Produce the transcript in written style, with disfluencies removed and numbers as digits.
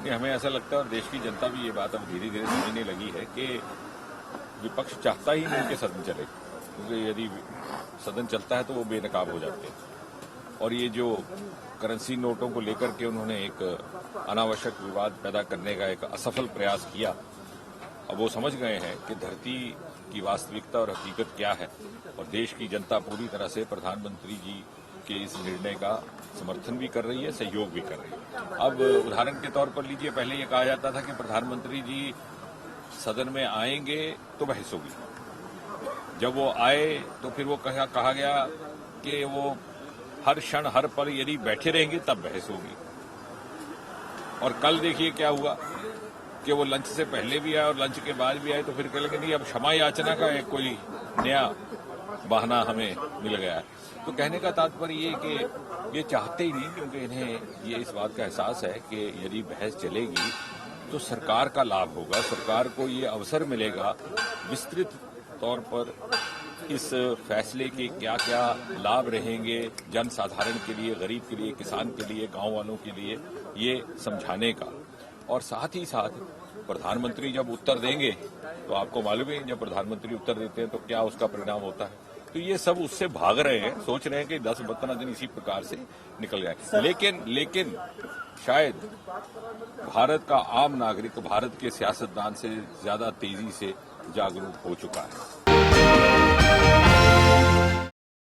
नहीं, हमें ऐसा लगता है और देश की जनता भी ये बात अब धीरे धीरे समझने लगी है कि विपक्ष चाहता ही नहीं कि सदन चले, क्योंकि यदि सदन चलता है तो वो बेनकाब हो जाते हैं। और ये जो करेंसी नोटों को लेकर के उन्होंने एक अनावश्यक विवाद पैदा करने का एक असफल प्रयास किया, अब वो समझ गए हैं कि धरती की वास्तविकता और हकीकत क्या है और देश की जनता पूरी तरह से प्रधानमंत्री जी के इस निर्णय का समर्थन भी कर रही है, सहयोग भी कर रही है। अब उदाहरण के तौर पर लीजिए, पहले ये कहा जाता था कि प्रधानमंत्री जी सदन में आएंगे तो बहस होगी, जब वो आए तो फिर वो कहा गया कि वो हर क्षण हर पल यदि बैठे रहेंगे तब बहस होगी। और कल देखिए क्या हुआ कि वो लंच से पहले भी आए और लंच के बाद भी आए, तो फिर कह लगे नहीं अब क्षमा याचना का एक कोई नया बहाना हमें मिल गया है। तो कहने का तात्पर्य ये कि ये चाहते ही नहीं, क्योंकि इन्हें ये इस बात का एहसास है कि यदि बहस चलेगी तो सरकार का लाभ होगा, सरकार को ये अवसर मिलेगा विस्तृत तौर पर इस फैसले के क्या क्या लाभ रहेंगे जन साधारण के लिए, गरीब के लिए, किसान के लिए, गांव वालों के लिए, ये समझाने का। और साथ ही साथ प्रधानमंत्री जब उत्तर देंगे तो आपको मालूम है जब प्रधानमंत्री उत्तर देते हैं तो क्या उसका परिणाम होता है। तो ये सब उससे भाग रहे हैं, सोच रहे हैं कि 10-15 दिन इसी प्रकार से निकल जाए। लेकिन शायद भारत का आम नागरिक भारत के सियासतदान से ज्यादा तेजी से जागरूक हो चुका है।